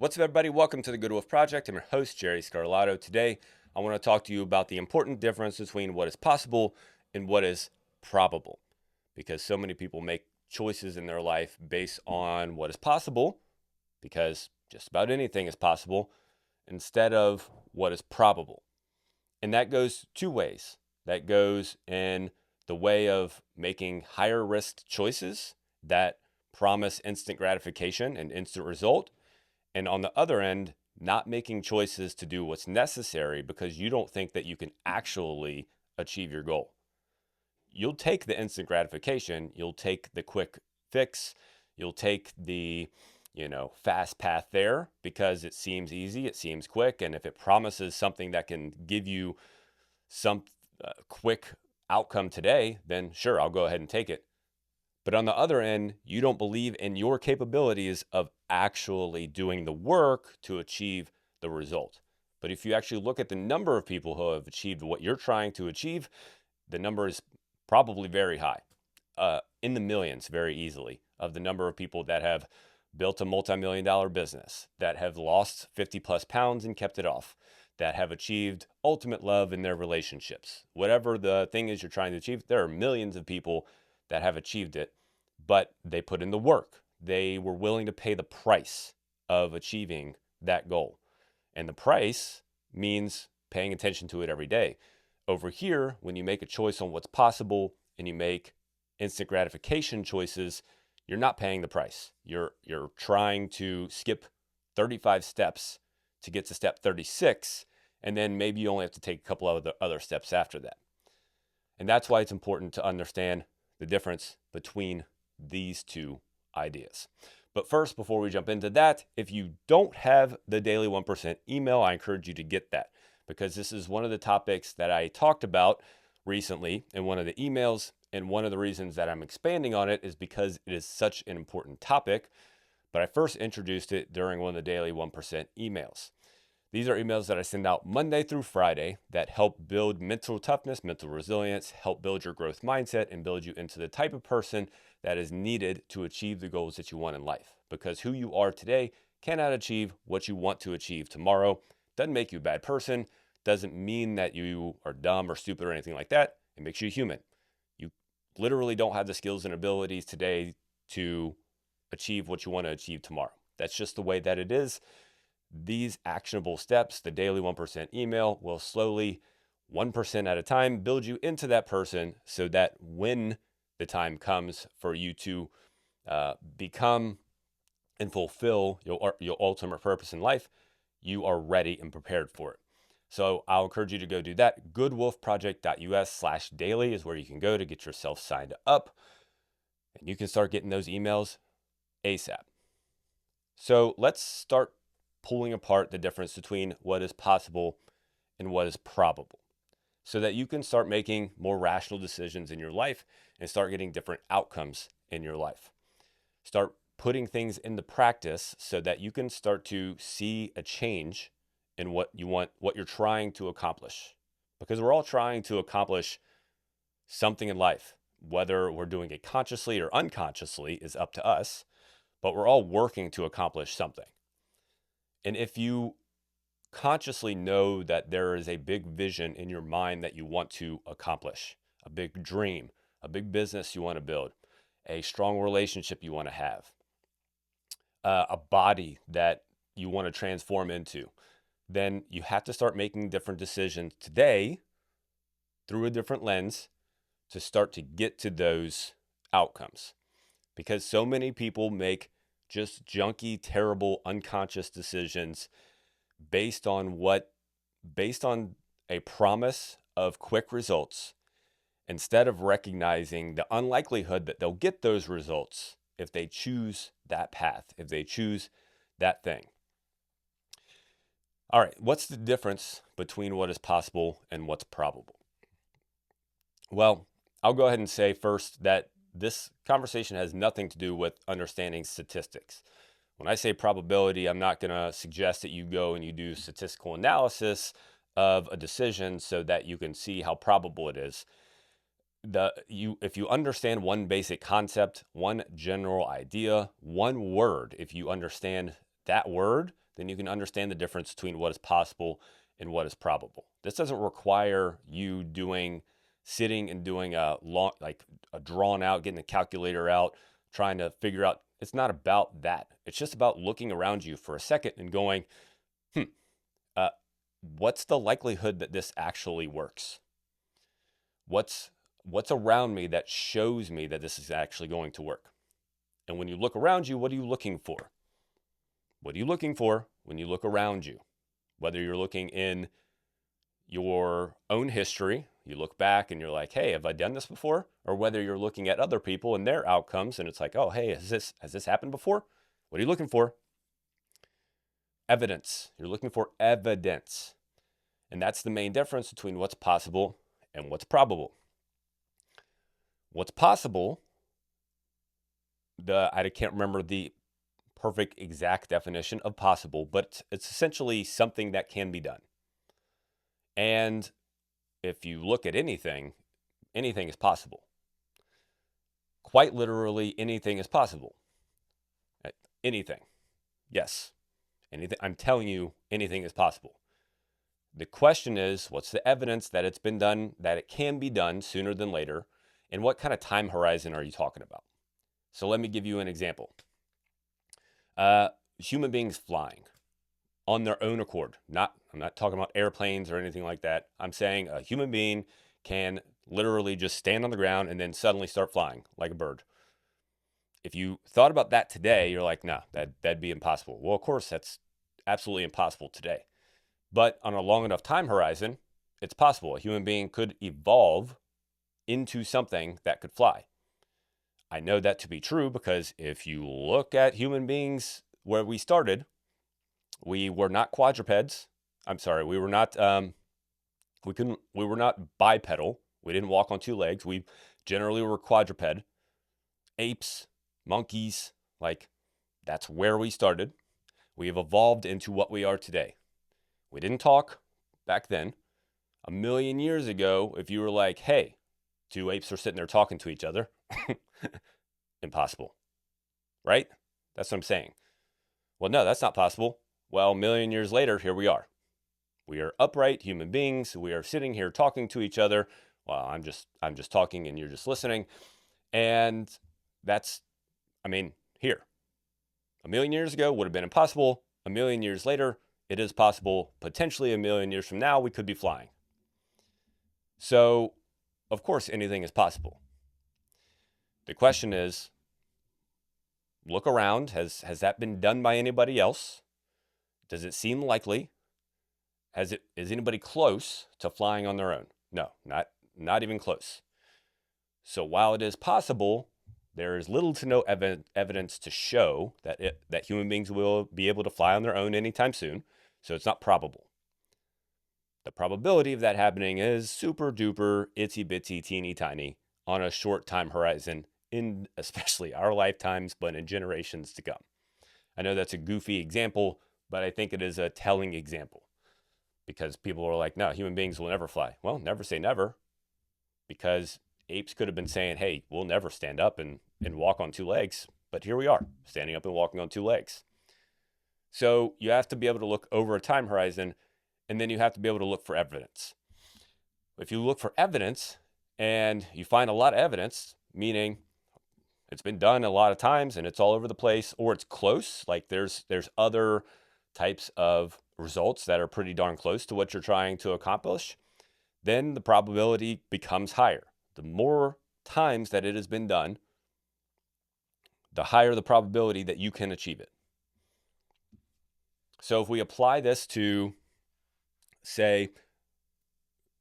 What's up, everybody? Welcome to the Good Wolf Project. I'm your host, Jerry Scarlato. Today, I want to talk to you about the important difference between what is possible and what is probable. Because so many people make choices in their life based on what is possible, because just about anything is possible, instead of what is probable. And that goes two ways. That goes in the way of making higher risk choices that promise instant gratification and instant result, and on the other end, not making choices to do what's necessary because you don't think that you can actually achieve your goal. You'll take the instant gratification, you'll take the quick fix, you'll take the, fast path there because it seems easy, it seems quick, and if it promises something that can give you some quick outcome today, then sure, I'll go ahead and take it. But on the other end, you don't believe in your capabilities of actually doing the work to achieve the result. But if you actually look at the number of people who have achieved what you're trying to achieve, the number is probably very high, in the millions very easily, of the number of people that have built a multi-million-dollar business, that have lost 50 plus pounds and kept it off, that have achieved ultimate love in their relationships. Whatever the thing is you're trying to achieve, there are millions of people that have achieved it, but they put in the work. They were willing to pay the price of achieving that goal. And the price means paying attention to it every day. Over here, when you make a choice on what's possible and you make instant gratification choices, you're not paying the price. You're trying to skip 35 steps to get to step 36, and then maybe you only have to take a couple of other steps after that. And that's why it's important to understand the difference between these two ideas. But first, before we jump into that, if you don't have the daily 1% email, I encourage you to get that, because this is one of the topics that I talked about recently in one of the emails. And one of the reasons that I'm expanding on it is because it is such an important topic. But I first introduced it during one of the daily 1% emails. These are emails that I send out Monday through Friday that help build mental toughness, mental resilience, help build your growth mindset, and build you into the type of person that is needed to achieve the goals that you want in life. Because who you are today cannot achieve what you want to achieve tomorrow. Doesn't make you a bad person. Doesn't mean that you are dumb or stupid or anything like that. It makes you human. You literally don't have the skills and abilities today to achieve what you want to achieve tomorrow. That's just the way that it is. These actionable steps, the daily 1% email, will slowly, 1% at a time, build you into that person so that when the time comes for you to become and fulfill your ultimate purpose in life, you are ready and prepared for it. So I'll encourage you to go do that. goodwolfproject.us/daily is where you can go to get yourself signed up, and you can start getting those emails ASAP. So let's start pulling apart the difference between what is possible and what is probable, so that you can start making more rational decisions in your life and start getting different outcomes in your life. Start putting things into practice so that you can start to see a change in what you want, what you're trying to accomplish. Because we're all trying to accomplish something in life. Whether we're doing it consciously or unconsciously is up to us, but we're all working to accomplish something. And if you consciously know that there is a big vision in your mind that you want to accomplish, a big dream, a big business you want to build, a strong relationship you want to have, a body that you want to transform into, then you have to start making different decisions today through a different lens to start to get to those outcomes. Because so many people make just junky, terrible, unconscious decisions based on a promise of quick results, instead of recognizing the unlikelihood that they'll get those results if they choose that path, if they choose that thing. All right, what's the difference between what is possible and what's probable? Well, I'll go ahead and say first that this conversation has nothing to do with understanding statistics. When I say probability, I'm not going to suggest that you go and you do statistical analysis of a decision so that you can see how probable it is. If you understand one basic concept, one general idea, one word, if you understand that word, then you can understand the difference between what is possible and what is probable. This doesn't require you sitting and doing a long, like a drawn out, getting a calculator out, trying to figure out. It's not about that. It's just about looking around you for a second and going, uh, what's the likelihood that this actually works? What's around me that shows me that this is actually going to work? And when you look around you, what are you looking for? What are you looking for when you look around you? Whether you're looking in your own history, you look back and you're like, hey, have I done this before? Or whether you're looking at other people and their outcomes and it's like, oh, hey, has this happened before? What are you looking for? Evidence. You're looking for evidence. And that's the main difference between what's possible and what's probable. What's possible, I can't remember the perfect exact definition of possible, but it's essentially something that can be done. And if you look at anything is possible. Quite literally, anything is possible. Anything. Yes. Anything. I'm telling you, anything is possible. The question is, what's the evidence that it's been done, that it can be done sooner than later, and what kind of time horizon are you talking about? So let me give you an example. Human beings flying on their own accord. I'm not talking about airplanes or anything like that. I'm saying a human being can literally just stand on the ground and then suddenly start flying like a bird. If you thought about that today, you're like, no, that'd be impossible. Well, of course, that's absolutely impossible today. But on a long enough time horizon, it's possible. A human being could evolve into something that could fly. I know that to be true because if you look at human beings where we started, we were not quadrupeds. I'm sorry, we were not we were not bipedal. We didn't walk on two legs. We generally were quadruped. Apes, monkeys, like that's where we started. We have evolved into what we are today. We didn't talk back then. A million years ago, if you were like, hey, two apes are sitting there talking to each other, impossible, right? That's what I'm saying. Well, no, that's not possible. Well, a million years later, here we are. We are upright human beings. We are sitting here talking to each other. Well, I'm just talking and you're just listening. And that's, here. A million years ago would have been impossible. A million years later, it is possible. Potentially a million years from now, we could be flying. So, of course, anything is possible. The question is, look around. Has that been done by anybody else? Does it seem likely? Is anybody close to flying on their own? No, not even close. So while it is possible, there is little to no evidence to show that human beings will be able to fly on their own anytime soon. So it's not probable. The probability of that happening is super duper, itsy bitsy, teeny tiny on a short time horizon in especially our lifetimes, but in generations to come. I know that's a goofy example, but I think it is a telling example because people are like, no, human beings will never fly. Well, never say never, because apes could have been saying, hey, we'll never stand up and walk on two legs. But here we are, standing up and walking on two legs. So you have to be able to look over a time horizon, and then you have to be able to look for evidence. If you look for evidence and you find a lot of evidence, meaning it's been done a lot of times and it's all over the place, or it's close, like there's other types of results that are pretty darn close to what you're trying to accomplish, then the probability becomes higher. The more times that it has been done, the higher the probability that you can achieve it. So if we apply this to, say,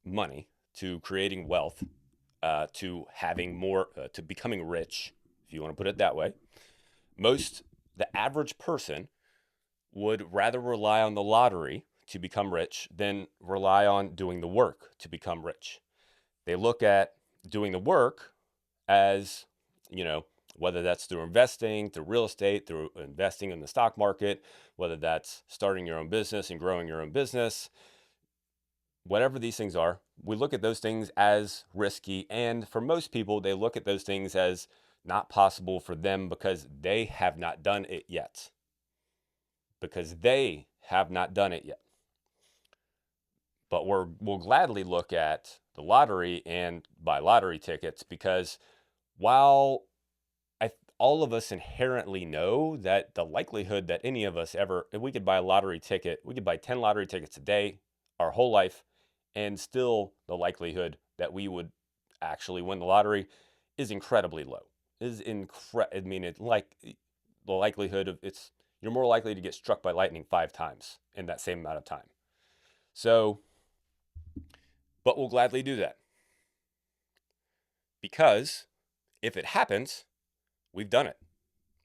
money, to creating wealth, to having more, to becoming rich, if you want to put it that way, the average person would rather rely on the lottery to become rich than rely on doing the work to become rich. They look at doing the work as, whether that's through investing, through real estate, through investing in the stock market, whether that's starting your own business and growing your own business, whatever these things are, we look at those things as risky. And for most people, they look at those things as not possible for them because they have not done it yet. because they have not done it yet. But we'll gladly look at the lottery and buy lottery tickets, because while all of us inherently know that the likelihood that any of us ever, if we could buy a lottery ticket, we could buy 10 lottery tickets a day, our whole life, and still the likelihood that we would actually win the lottery is incredibly low. I mean, it's like the likelihood of you're more likely to get struck by lightning 5 times in that same amount of time. So, but we'll gladly do that, because if it happens, we've done it.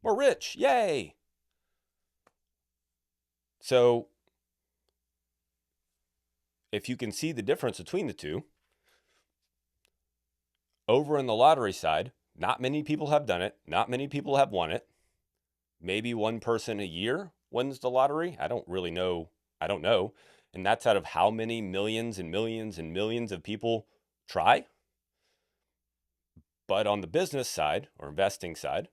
We're rich. Yay. So if you can see the difference between the two, over in the lottery side, not many people have done it. Not many people have won it. Maybe one person a year wins the lottery. I don't really know. I don't know. And that's out of how many millions and millions and millions of people try. But on the business side or investing side,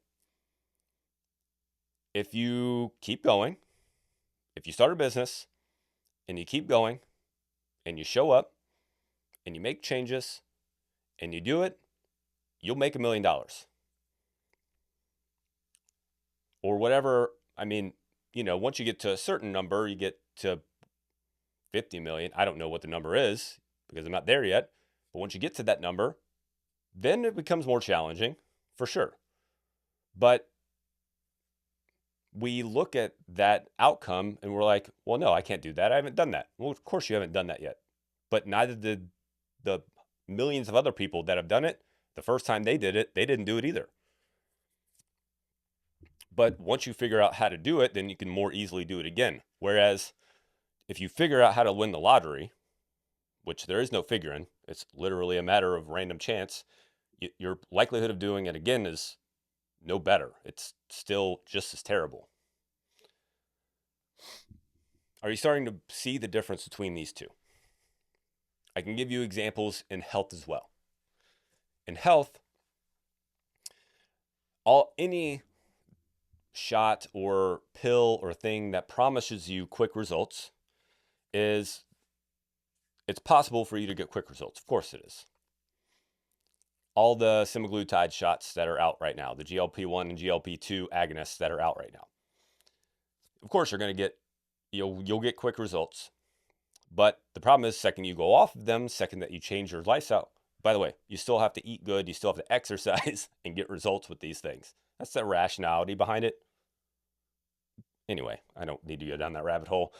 if you keep going, if you start a business and you keep going and you show up and you make changes and you do it, you'll make $1 million. Or whatever. I mean, once you get to a certain number, you get to 50 million. I don't know what the number is because I'm not there yet. But once you get to that number, then it becomes more challenging, for sure. But we look at that outcome and we're like, well, no, I can't do that. I haven't done that. Well, of course you haven't done that yet. But neither did the millions of other people that have done it. The first time they did it, they didn't do it either. But once you figure out how to do it, then you can more easily do it again. Whereas if you figure out how to win the lottery, which there is no figuring, it's literally a matter of random chance, your likelihood of doing it again is no better. It's still just as terrible. Are you starting to see the difference between these two? I can give you examples in health as well. In health, any shot or pill or thing that promises you quick results it's possible for you to get quick results. Of course it is. All the semaglutide shots that are out right now, the GLP-1 and GLP-2 agonists that are out right now, of course you're going to get, you'll get quick results. But the problem is, second you go off of them, second that you change your lifestyle, by the way, you still have to eat good, you still have to exercise and get results with these things. That's the rationality behind it. Anyway, I don't need to go down that rabbit hole.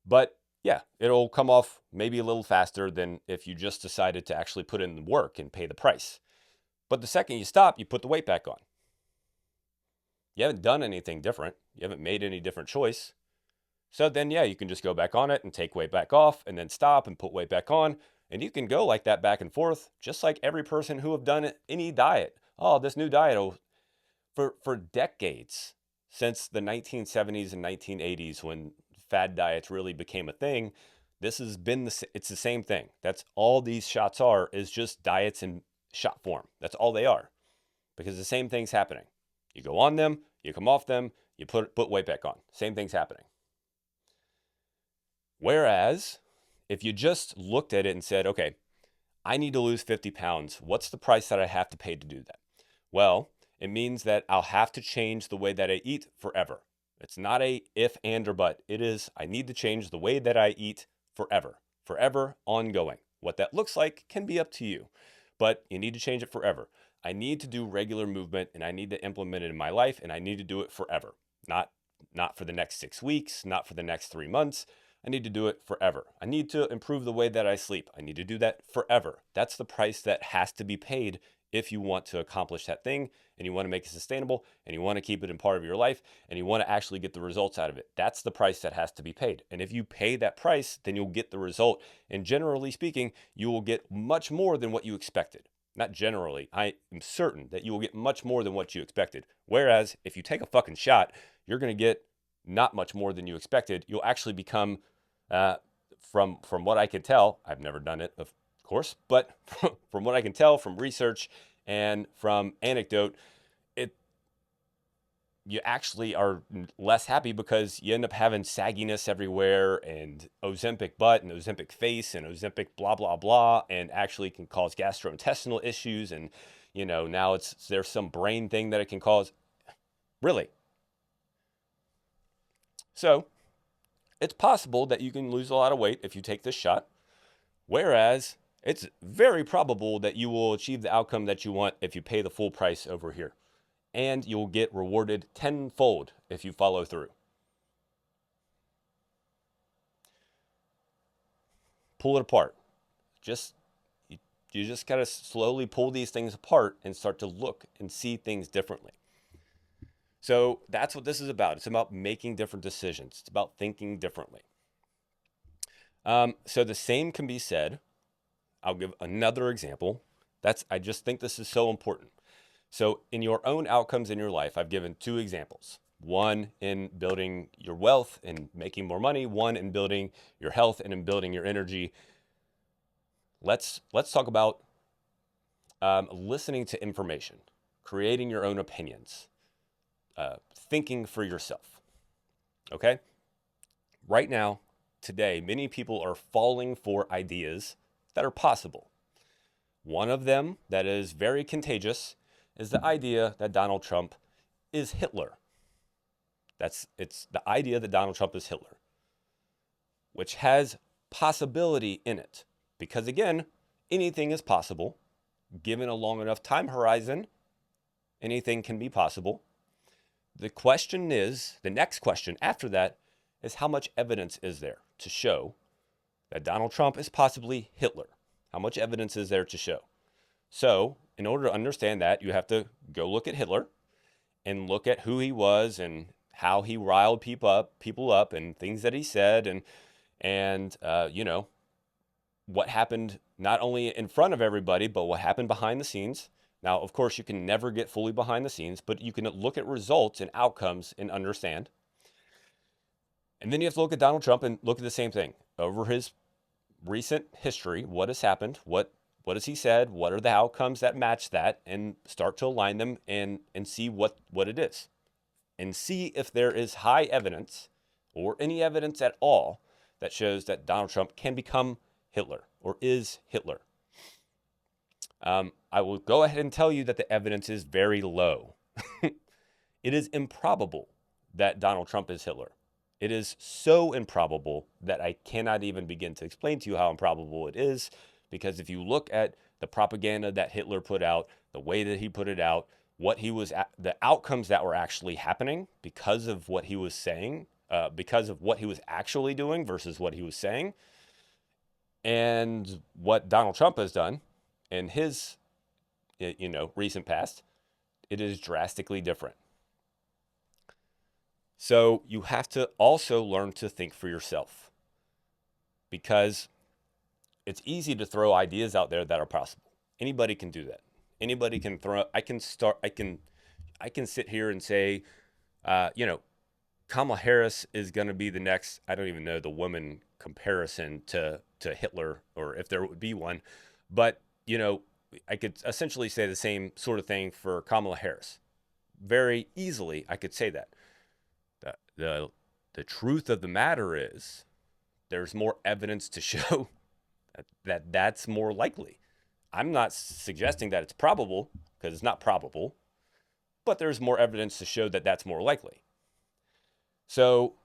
But yeah, it'll come off maybe a little faster than if you just decided to actually put in the work and pay the price. But the second you stop, you put the weight back on. You haven't done anything different. You haven't made any different choice. So then, yeah, you can just go back on it and take weight back off and then stop and put weight back on. And you can go like that back and forth, just like every person who have done any diet. Oh, this new diet, for decades, since the 1970s and 1980s, when fad diets really became a thing, it's the same thing. That's all these shots are, is just diets in shot form. That's all they are, because the same thing's happening. You go on them, you come off them, you put weight back on. Same thing's happening. Whereas if you just looked at it and said, okay, I need to lose 50 pounds. What's the price that I have to pay to do that? Well, it means that I'll have to change the way that I eat forever. It's not a if, and, or but. It is, I need to change the way that I eat forever. Forever, ongoing. What that looks like can be up to you, but you need to change it forever. I need to do regular movement, and I need to implement it in my life, and I need to do it forever. Not for the next 6 weeks, not for the next 3 months. I need to do it forever. I need to improve the way that I sleep. I need to do that forever. That's the price that has to be paid if you want to accomplish that thing, and you want to make it sustainable, and you want to keep it in part of your life, and you want to actually get the results out of it. That's the price that has to be paid. And if you pay that price, then you'll get the result. And generally speaking, you will get much more than what you expected. Not generally. I am certain that you will get much more than what you expected. Whereas if you take a fucking shot, you're going to get not much more than you expected. You'll actually become, from what I can tell, I've never done it, of course, but from what I can tell from research and from anecdote, you actually are less happy because you end up having sagginess everywhere and Ozempic butt and Ozempic face and Ozempic blah, blah, blah, and actually can cause gastrointestinal issues. And, now there's some brain thing that it can cause. Really. So it's possible that you can lose a lot of weight if you take this shot, whereas it's very probable that you will achieve the outcome that you want if you pay the full price over here. And you'll get rewarded tenfold if you follow through. Pull it apart. You just gotta slowly pull these things apart and start to look and see things differently. So that's what this is about. It's about making different decisions. It's about thinking differently. So the same can be said. I'll give another example. I just think this is so important. So in your own outcomes in your life, I've given two examples. One in building your wealth and making more money. One in building your health and in building your energy. Let's talk about listening to information, creating your own opinions, thinking for yourself. Okay? Right now, today, many people are falling for ideas that are possible. One of them that is very contagious is the idea that Donald Trump is Hitler. It's the idea that Donald Trump is Hitler, which has possibility in it. Because again, anything is possible. Given a long enough time horizon, anything can be possible. The next question after that is how much evidence is there to show that Donald Trump is possibly Hitler? How much evidence is there to show? So, in order to understand that, you have to go look at Hitler and look at who he was and how he riled people up and things that he said and what happened not only in front of everybody, but what happened behind the scenes. Now, of course, you can never get fully behind the scenes, but you can look at results and outcomes and understand. And then you have to look at Donald Trump and look at the same thing. Over his recent history, what has happened, what has he said, what are the outcomes that match that, and start to align them and see what it is. And see if there is high evidence or any evidence at all that shows that Donald Trump can become Hitler or is Hitler. I will go ahead and tell you that the evidence is very low. It is improbable that Donald Trump is Hitler. It is so improbable that I cannot even begin to explain to you how improbable it is, because if you look at the propaganda that Hitler put out, the way that he put it out, the outcomes that were actually happening because of what he was saying, because of what he was actually doing versus what he was saying, and what Donald Trump has done in his, recent past, it is drastically different. So you have to also learn to think for yourself, because it's easy to throw ideas out there that are possible. Anybody can do that. Anybody can I can sit here and say, Kamala Harris is going to be the next, I don't even know the woman comparison to Hitler, or if there would be one, but, I could essentially say the same sort of thing for Kamala Harris. Very easily, I could say that. The truth of the matter is there's more evidence to show that's more likely. I'm not suggesting that it's probable, because it's not probable, but there's more evidence to show that that's more likely. So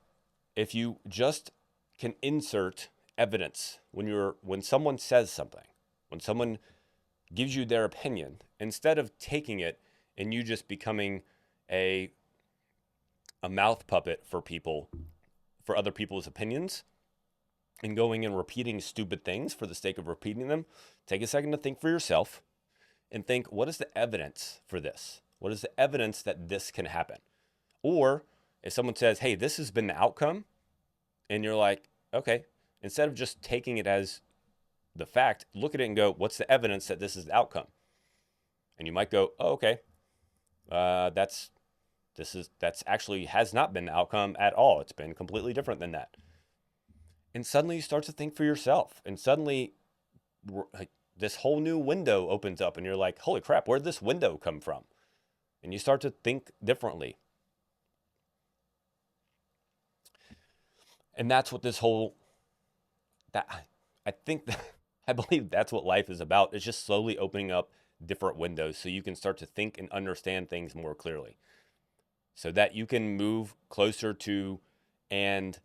if you just can insert evidence when someone says something, when someone gives you their opinion, instead of taking it and you just becoming a mouth puppet for other people's opinions, and going and repeating stupid things for the sake of repeating them, take a second to think for yourself and think, what is the evidence for this? What is the evidence that this can happen? Or if someone says, hey, this has been the outcome, and you're like, okay, instead of just taking it as the fact, look at it and go, what's the evidence that this is the outcome? And you might go, oh, okay, that's actually has not been the outcome at all. It's been completely different than that. And suddenly you start to think for yourself, and suddenly this whole new window opens up, and you're like, holy crap, where'd this window come from? And you start to think differently. And that's what this whole, that I think that, I believe that's what life is about. It's just slowly opening up different windows so you can start to think and understand things more clearly, so that you can move closer to and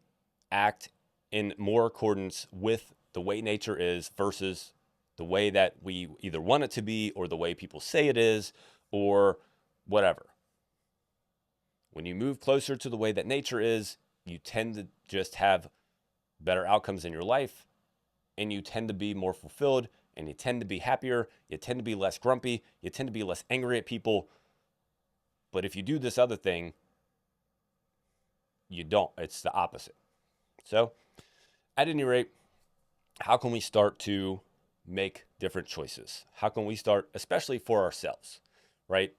act in more accordance with the way nature is versus the way that we either want it to be or the way people say it is or whatever. When you move closer to the way that nature is, you tend to just have better outcomes in your life, and you tend to be more fulfilled, and you tend to be happier, you tend to be less grumpy, you tend to be less angry at people. But if you do this other thing, you don't. It's the opposite. So, at any rate, how can we start to make different choices? How can we start, especially for ourselves, right?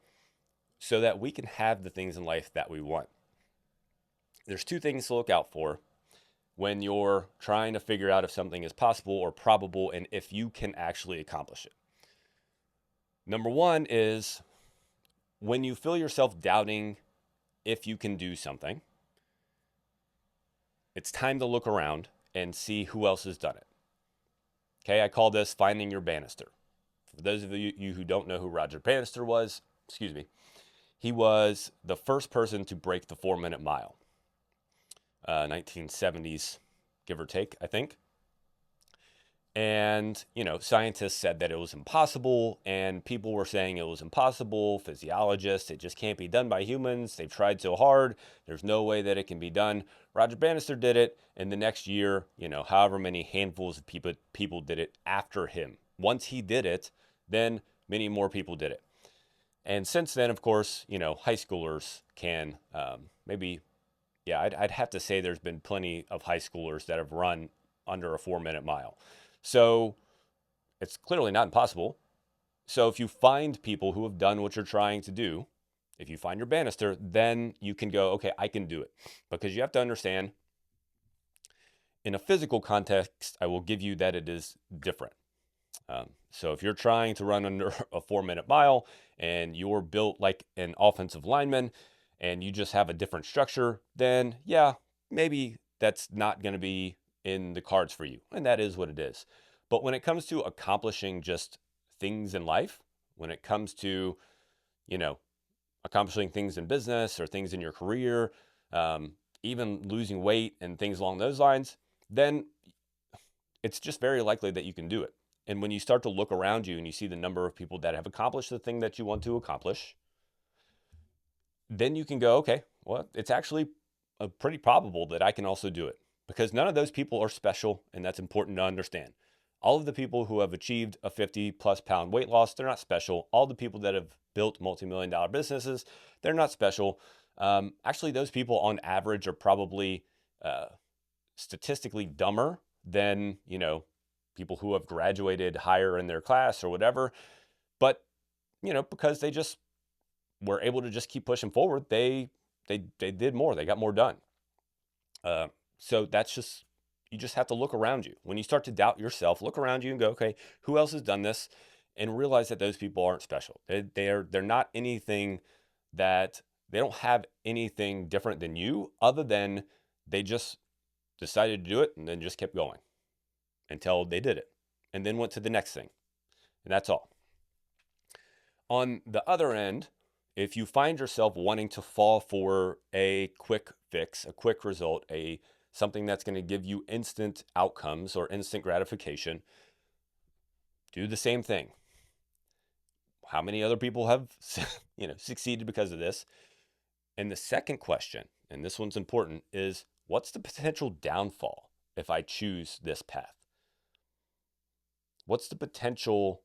So that we can have the things in life that we want. There's two things to look out for when you're trying to figure out if something is possible or probable and if you can actually accomplish it. Number one is when you feel yourself doubting if you can do something, it's time to look around and see who else has done it. Okay, I call this finding your Bannister. For those of you who don't know who Roger Bannister was, he was the first person to break the 4-minute mile. 1970s, give or take, I think. And, scientists said that it was impossible, and people were saying it was impossible. Physiologists, it just can't be done by humans. They've tried so hard. There's no way that it can be done. Roger Bannister did it, and the next year, however many handfuls of people did it after him. Once he did it, then many more people did it. And since then, of course, high schoolers can I'd have to say there's been plenty of high schoolers that have run under a 4-minute mile. So it's clearly not impossible. So if you find people who have done what you're trying to do, if you find your Bannister, then you can go, okay, I can do it. Because you have to understand, in a physical context, I will give you that it is different. So if you're trying to run under a 4-minute mile and you're built like an offensive lineman and you just have a different structure, then yeah, maybe that's not going to be in the cards for you. And that is what it is. But when it comes to accomplishing just things in life, when it comes to, accomplishing things in business or things in your career, even losing weight and things along those lines, then it's just very likely that you can do it. And when you start to look around you and you see the number of people that have accomplished the thing that you want to accomplish, then you can go, okay, well, it's actually pretty probable that I can also do it, because none of those people are special, and that's important to understand. All of the people who have achieved a 50+ pound weight loss, they're not special. All the people that have built multi-million-dollar businesses, they're not special. Actually, those people on average are probably statistically dumber than, people who have graduated higher in their class or whatever. But, because they just were able to just keep pushing forward, they did more. They got more done. So that's just, you just have to look around you. When you start to doubt yourself, look around you and go, okay, who else has done this? And realize that those people aren't special. They're not anything that, they don't have anything different than you, other than they just decided to do it and then just kept going until they did it and then went to the next thing. And that's all. On the other end, if you find yourself wanting to fall for a quick fix, a quick result, something that's going to give you instant outcomes or instant gratification, do the same thing. How many other people have succeeded because of this? And the second question, and this one's important, is what's the potential downfall if I choose this path? What's the potential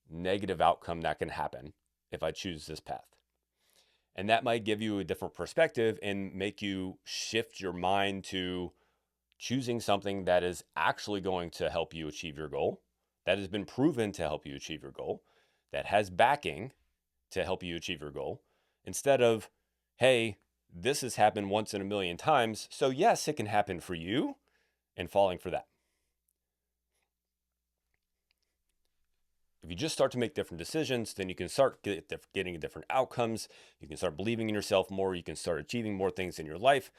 negative outcome that can happen if I choose this path? And that might give you a different perspective and make you shift your mind to choosing something that is actually going to help you achieve your goal, that has been proven to help you achieve your goal, that has backing to help you achieve your goal, instead of, hey, this has happened once in a million times, so yes, it can happen for you, and falling for that. If you just start to make different decisions, then you can start getting different outcomes. You can start believing in yourself more. You can start achieving more things in your life.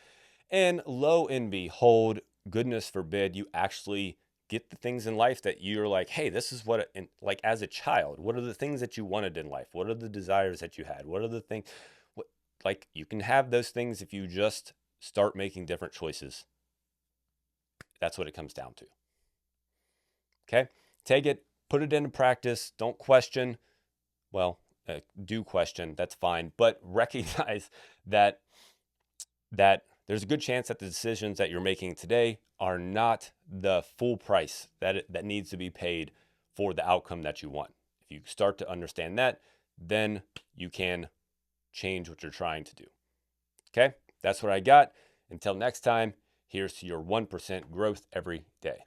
And lo and behold, goodness forbid, you actually get the things in life that you're like, hey, this is what, like as a child, what are the things that you wanted in life? What are the desires that you had? What are the things, like you can have those things if you just start making different choices. That's what it comes down to. Okay? Take it, put it into practice. Don't question. Well, do question. That's fine. But recognize that there's a good chance that the decisions that you're making today are not the full price that needs to be paid for the outcome that you want. If you start to understand that, then you can change what you're trying to do. Okay? That's what I got. Until next time, here's to your 1% growth every day.